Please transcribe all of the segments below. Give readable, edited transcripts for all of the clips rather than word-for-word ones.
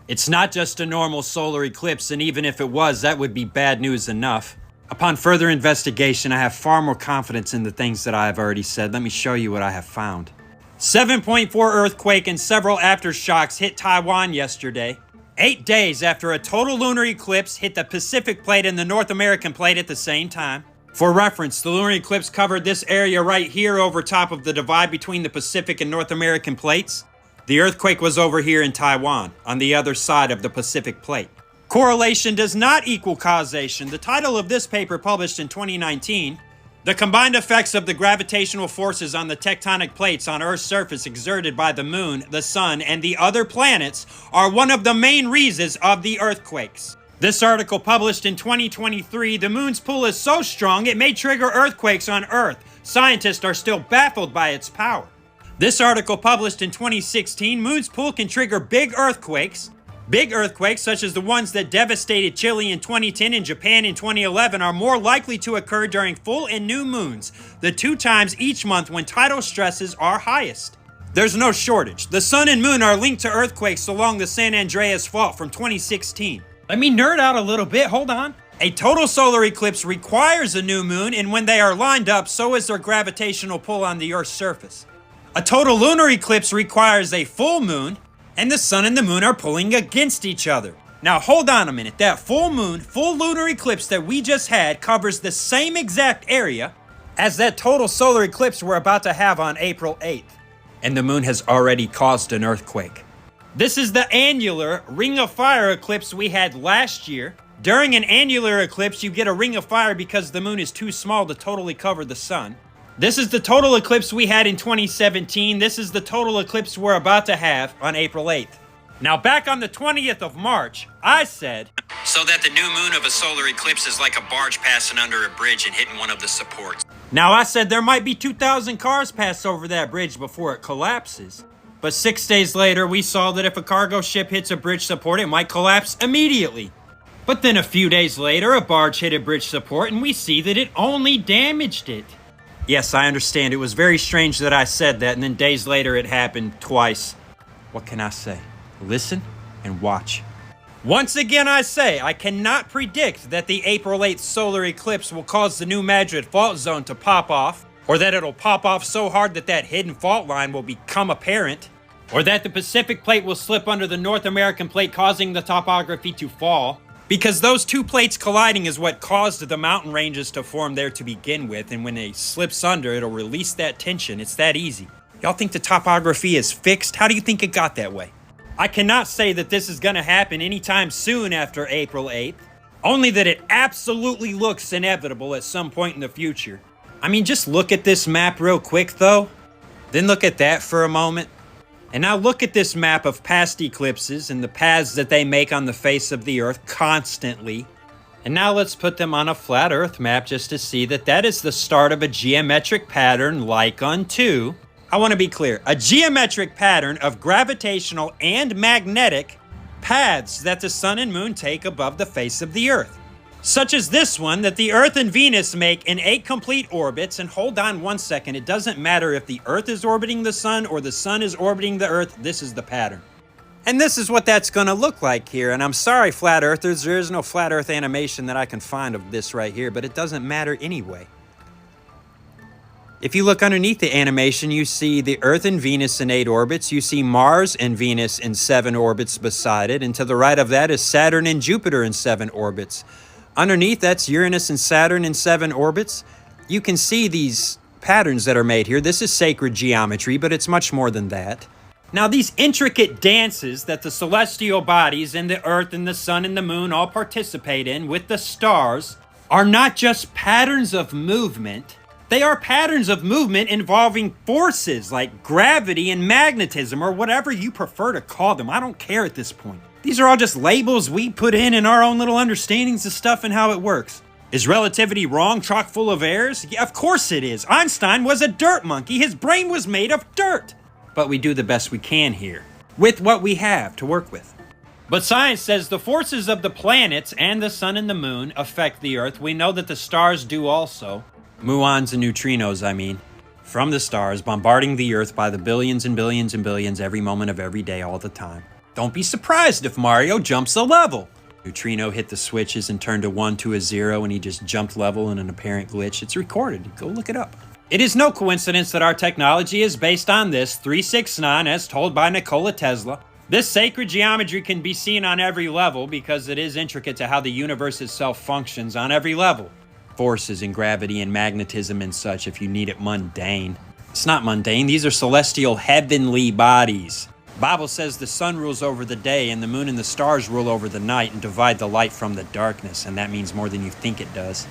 It's not just a normal solar eclipse, and even if it was, that would be bad news enough. Upon further investigation, I have far more confidence in the things that I have already said. Let me show you what I have found. 7.4 earthquake and several aftershocks hit Taiwan yesterday. 8 days after a total lunar eclipse hit the Pacific plate and the North American plate at the same time. For reference, the lunar eclipse covered this area right here over top of the divide between the Pacific and North American plates. The earthquake was over here in Taiwan, on the other side of the Pacific plate. Correlation does not equal causation. The title of this paper, published in 2019, The Combined Effects of the Gravitational Forces on the Tectonic Plates on Earth's Surface Exerted by the Moon, the Sun, and the Other Planets, are one of the main reasons of the earthquakes. This article, published in 2023, the Moon's pull is so strong it may trigger earthquakes on Earth. Scientists are still baffled by its power. This article, published in 2016, Moon's pull can trigger big earthquakes. Big earthquakes, such as the ones that devastated Chile in 2010 and Japan in 2011, are more likely to occur during full and new moons, the 2 times each month when tidal stresses are highest. There's no shortage. The Sun and Moon are linked to earthquakes along the San Andreas Fault from 2016. Let me nerd out a little bit, hold on. A total solar eclipse requires a new moon, and when they are lined up, so is their gravitational pull on the Earth's surface. A total lunar eclipse requires a full moon, and the Sun and the Moon are pulling against each other. Now hold on a minute, that full moon, full lunar eclipse that we just had covers the same exact area as that total solar eclipse we're about to have on April 8th. And the moon has already caused an earthquake. This is the annular Ring of Fire eclipse we had last year. During an annular eclipse, you get a ring of fire because the moon is too small to totally cover the sun. This is the total eclipse we had in 2017. This is the total eclipse we're about to have on April 8th. Now, back on the 20th of March, I said, so that the new moon of a solar eclipse is like a barge passing under a bridge and hitting one of the supports. Now, I said there might be 2,000 cars pass over that bridge before it collapses. But 6 days later, we saw that if a cargo ship hits a bridge support, it might collapse immediately. But then a few days later, a barge hit a bridge support, and we see that it only damaged it. Yes, I understand. It was very strange that I said that, and then days later it happened twice. What can I say? Listen and watch. Once again, I say, I cannot predict that the April 8th solar eclipse will cause the New Madrid fault zone to pop off, or that it'll pop off so hard that that hidden fault line will become apparent, or that the Pacific plate will slip under the North American plate, causing the topography to fall. Because those two plates colliding is what caused the mountain ranges to form there to begin with, and when it slips under, it'll release that tension. It's that easy. Y'all think the topography is fixed? How do you think it got that way? I cannot say that this is gonna happen anytime soon after April 8th, only that it absolutely looks inevitable at some point in the future. I mean, just look at this map real quick, though. Then look at that for a moment. And now look at this map of past eclipses and the paths that they make on the face of the Earth constantly. And now let's put them on a flat Earth map just to see that that is the start of a geometric pattern like unto. I want to be clear, a geometric pattern of gravitational and magnetic paths that the Sun and Moon take above the face of the Earth. Such as this one that the Earth and Venus make in 8 complete orbits. And hold on one second, it doesn't matter if the Earth is orbiting the Sun or the Sun is orbiting the Earth, this is the pattern. And this is what that's gonna look like here. And I'm sorry, flat earthers, there is no flat Earth animation that I can find of this right here, but it doesn't matter anyway. If you look underneath the animation, you see the Earth and Venus in 8 orbits. You see Mars and Venus in 7 orbits beside it. And to the right of that is Saturn and Jupiter in 7 orbits. Underneath, that's Uranus and Saturn in 7 orbits. You can see these patterns that are made here. This is sacred geometry, but it's much more than that. Now, these intricate dances that the celestial bodies and the Earth and the Sun and the Moon all participate in with the stars are not just patterns of movement. They are patterns of movement involving forces like gravity and magnetism, or whatever you prefer to call them. I don't care at this point. These are all just labels we put in our own little understandings of stuff and how it works. Is relativity wrong, chock full of errors? Yeah, of course it is. Einstein was a dirt monkey. His brain was made of dirt. But we do the best we can here, with what we have to work with. But science says the forces of the planets and the Sun and the Moon affect the Earth. We know that the stars do also. Muons and neutrinos, I mean. From the stars, bombarding the Earth by the billions and billions and billions every moment of every day, all the time. Don't be surprised if Mario jumps a level. Neutrino hit the switches and turned a 1 to a 0, and he just jumped level in an apparent glitch. It's recorded. Go look it up. It is no coincidence that our technology is based on this 369 as told by Nikola Tesla. This sacred geometry can be seen on every level because it is intricate to how the universe itself functions on every level. Forces and gravity and magnetism and such if you need it mundane. It's not mundane. These are celestial heavenly bodies. The Bible says the sun rules over the day and the moon and the stars rule over the night and divide the light from the darkness, and that means more than you think it does.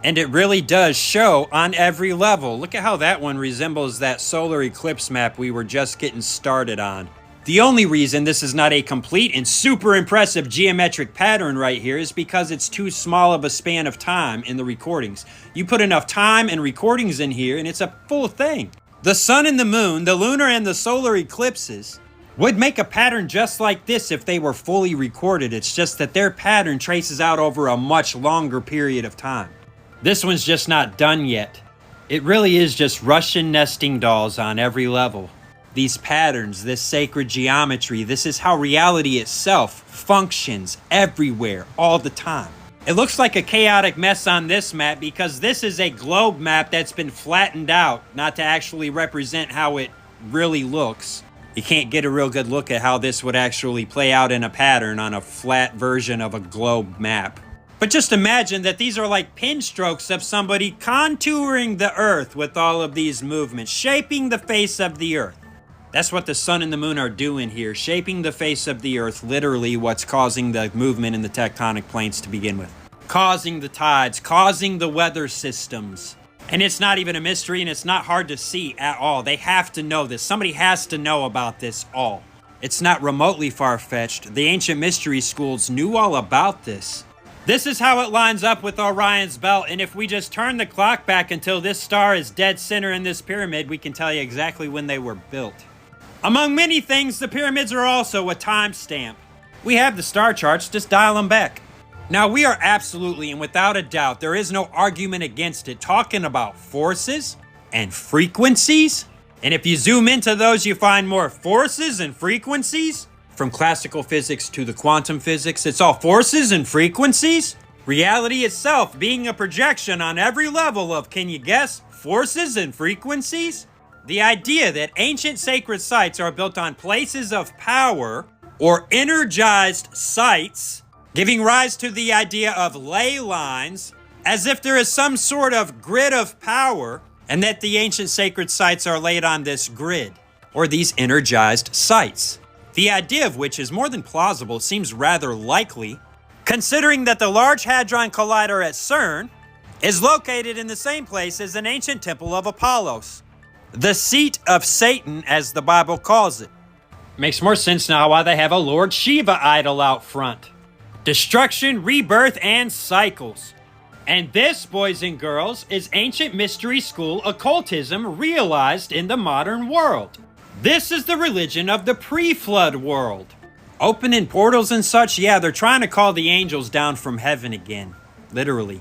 And it really does show on every level. Look at how that one resembles that solar eclipse map we were just getting started on. The only reason this is not a complete and super impressive geometric pattern right here is because it's too small of a span of time in the recordings. You put enough time and recordings in here and it's a full thing. The sun and the moon, the lunar and the solar eclipses, would make a pattern just like this if they were fully recorded. It's just that their pattern traces out over a much longer period of time. This one's just not done yet. It really is just Russian nesting dolls on every level. These patterns, this sacred geometry, this is how reality itself functions everywhere, all the time. It looks like a chaotic mess on this map because this is a globe map that's been flattened out, not to actually represent how it really looks. You can't get a real good look at how this would actually play out in a pattern on a flat version of a globe map. But just imagine that these are like pin strokes of somebody contouring the earth with all of these movements, shaping the face of the earth. That's what the sun and the moon are doing here, shaping the face of the earth, literally what's causing the movement in the tectonic plates to begin with. Causing the tides, causing the weather systems. And it's not even a mystery and it's not hard to see at all. They have to know this. Somebody has to know about this all. It's not remotely far-fetched. The ancient mystery schools knew all about this. This is how it lines up with Orion's belt, and if we just turn the clock back until this star is dead center in this pyramid, we can tell you exactly when they were built. Among many things, the pyramids are also a timestamp. We have the star charts, just dial them back. Now, we are absolutely, and without a doubt, there is no argument against it, talking about forces and frequencies. And if you zoom into those, you find more forces and frequencies. From classical physics to the quantum physics, it's all forces and frequencies. Reality itself being a projection on every level of, can you guess, forces and frequencies? The idea that ancient sacred sites are built on places of power or energized sites, giving rise to the idea of ley lines, as if there is some sort of grid of power, and that the ancient sacred sites are laid on this grid, or these energized sites. The idea of which is more than plausible, seems rather likely, considering that the Large Hadron Collider at CERN is located in the same place as an ancient temple of Apollos, the seat of Satan, as the Bible calls it. Makes more sense now why they have a Lord Shiva idol out front. Destruction, rebirth, and cycles. And this, boys and girls, is ancient mystery school occultism realized in the modern world. This is the religion of the pre-flood world. Opening portals and such, yeah, they're trying to call the angels down from heaven again. Literally.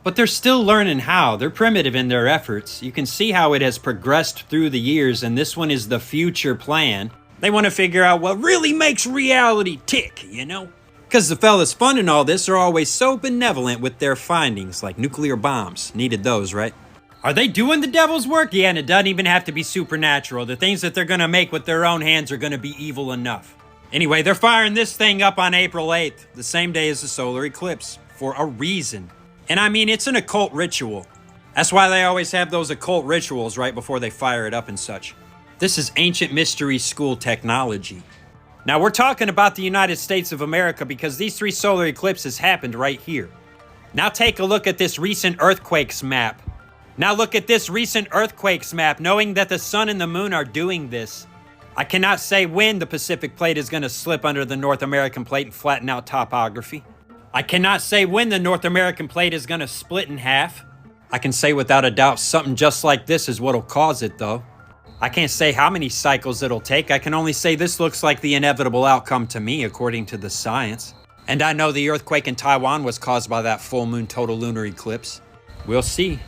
But they're still learning how. They're primitive in their efforts. You can see how it has progressed through the years, and this one is the future plan. They want to figure out what really makes reality tick, you know? Because the fellas funding all this are always so benevolent with their findings, like nuclear bombs. Needed those, right? Are they doing the devil's work? Yeah, and it doesn't even have to be supernatural. The things that they're going to make with their own hands are going to be evil enough. Anyway, they're firing this thing up on April 8th, the same day as the solar eclipse, for a reason. And I mean, it's an occult ritual. That's why they always have those occult rituals right before they fire it up and such. This is ancient mystery school technology. Now, we're talking about the United States of America because these 3 solar eclipses happened right here. Now take a look at this recent earthquakes map. Now look at this recent earthquakes map, knowing that the sun and the moon are doing this. I cannot say when the Pacific plate is going to slip under the North American plate and flatten out topography. I cannot say when the North American plate is going to split in half. I can say without a doubt something just like this is what'll cause it, though. I can't say how many cycles it'll take. I can only say this looks like the inevitable outcome to me, according to the science. And I know the earthquake in Taiwan was caused by that full moon total lunar eclipse. We'll see.